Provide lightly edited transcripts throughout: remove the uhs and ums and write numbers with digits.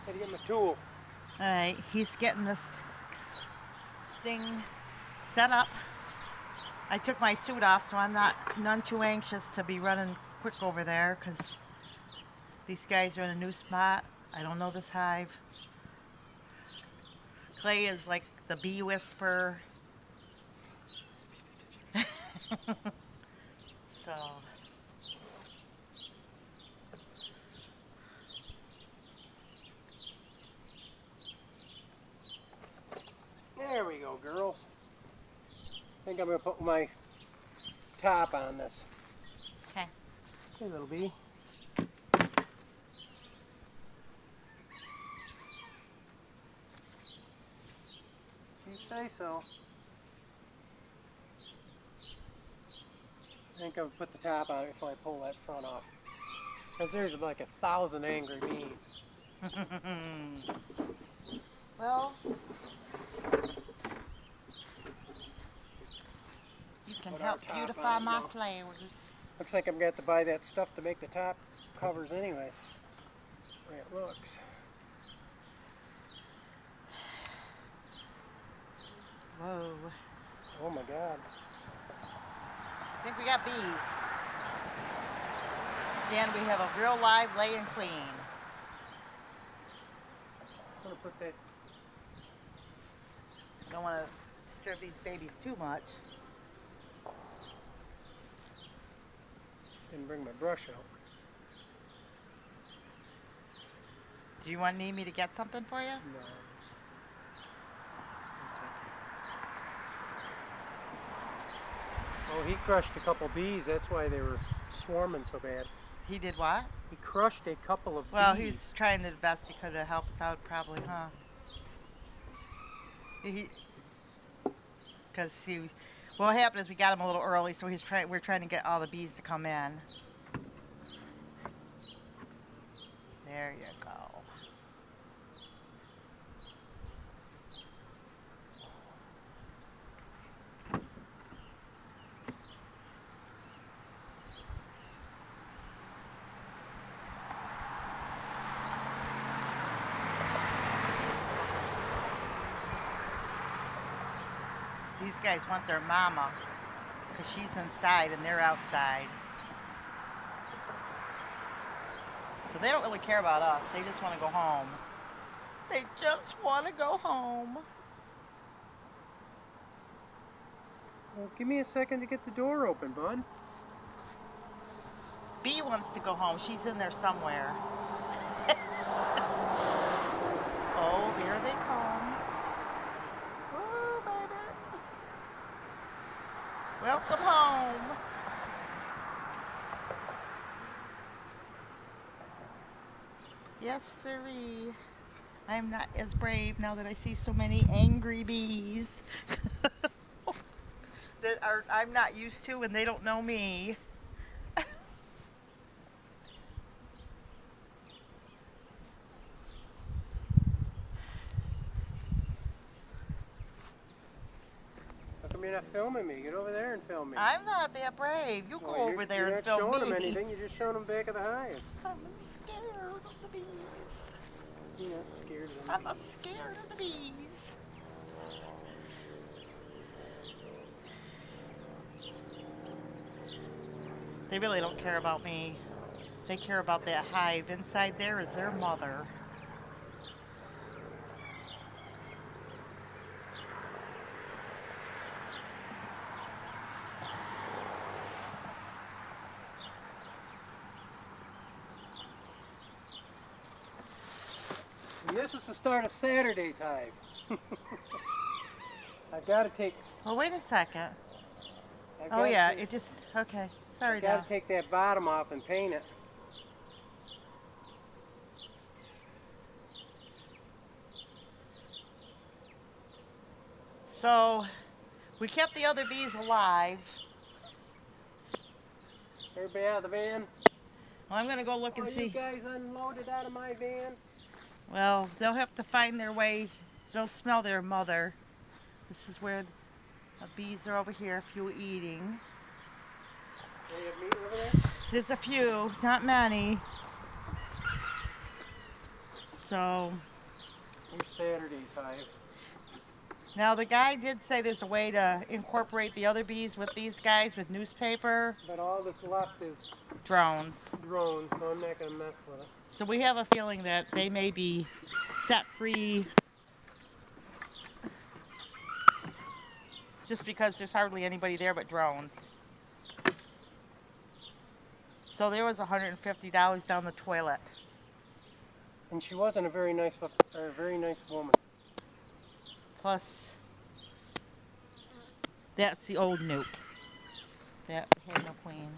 Gotta get my tool. Alright, he's getting this thing set up. I took my suit off, so I'm none too anxious to be running quick over there because these guys are in a new spot. I don't know this hive. Clay is like the bee whisperer. So there we go, girls. I think I'm gonna put my top on this. okay. Hey, little bee. You say so. I think I'm gonna put the top on it before I pull that front off. Because there's like 1,000 angry bees. Well, you can Put help our top beautify on it, my no. flowers. Looks like I'm gonna have to buy that stuff to make the top covers anyways. The way it looks. Whoa. Oh my god. I think we got bees. And we have a real live laying queen. I'm gonna put that. Don't want to disturb these babies too much. Didn't bring my brush out. Do you need me to get something for you? No. It's gonna take it. Oh, he crushed a couple bees. That's why they were swarming so bad. He did what? He crushed a couple of Well, bees. he was trying the best he could to help us out, probably, huh? Because what happened is we got him a little early, so we're trying to get all the bees to come in. There you go. These guys want their mama because she's inside and they're outside. So they don't really care about us. They just want to go home. They just want to go home. Well, give me a second to get the door open, bud. Bee wants to go home. She's in there somewhere. Oh, here they come. Woo, baby. Welcome home. Yes, sirree. I'm not as brave now that I see so many angry bees that I'm not used to and they don't know me. How come you're not filming me? Get over there and film me. I'm not that brave. You go over there and film me. You're not showing them me. anything. You're just showing them back of the hive. I'm scared of the bees. You're not scared of them. I'm scared of the bees. They really don't care about me. They care about that hive. Inside there is their mother. And this is the start of Saturday's hive. I've got to take. Well, wait a second. I've Oh gotta yeah, take- it just, okay. Sorry, I've got Dad. to take that bottom off and paint it. So, we kept the other bees alive. Everybody out of the van. Well, I'm going to go look and Are see. you guys unloaded out of my van? Well, they'll have to find their way. They'll smell their mother. This is where the bees are over here, a few eating. Do you have meat over there? There's a few, not many. So Here's Saturday's hive. now the guy did say there's a way to incorporate the other bees with these guys with newspaper, But all that's left is drones. drones, so I'm not going to mess with it. So we have a feeling that they may be set free just because there's hardly anybody there but drones. So there was $150 down the toilet. And she wasn't a very nice woman. Plus, that's the old nuke. That had no queen.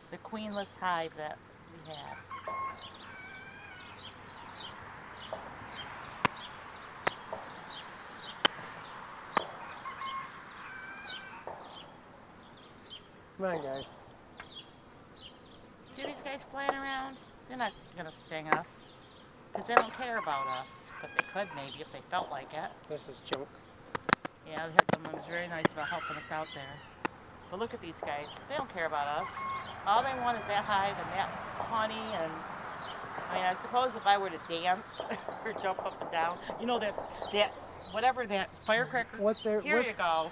The queenless hive that we had. Come on, guys. See these guys flying around? They're not gonna sting us because they don't care about us. But they could maybe if they felt like it. This is junk. Yeah, someone was very nice about helping us out there. But look at these guys. They don't care about us. All they want is that hive and that honey. And I mean, I suppose if I were to dance or jump up and down, you know, that whatever that firecracker. Here you go.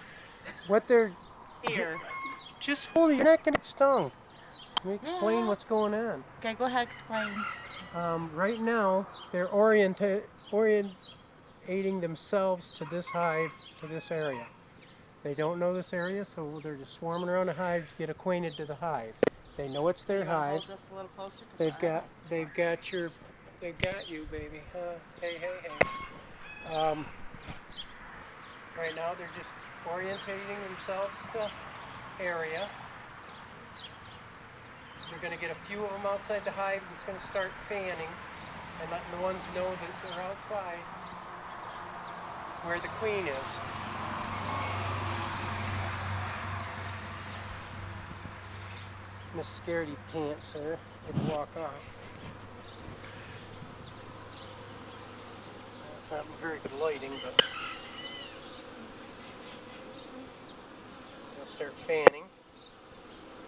What they're Here. just hold it. You're not going to get stung. Let me explain what's going on. Okay, go ahead. Explain. Right now, they're orientating themselves to this hive, to this area. They don't know this area, so they're just swarming around the hive to get acquainted to the hive. They know it's their hive. Hold this a little closer, They've got you, baby. Hey. Right now, they're just orientating themselves to the area. You're going to get a few of them outside the hive that's going to start fanning and letting the ones know that they're outside where the queen is. Miss Scaredy Pants there. It'd walk off. It's not very good lighting, but they'll start fanning.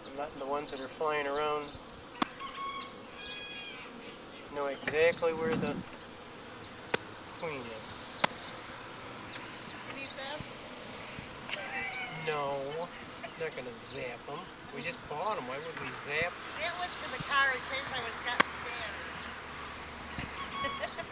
And letting the ones that are flying around know exactly where the queen is. You need this? No, not going to zap them. We just bought them. Why would we zap? That was for the car in case I was getting scared.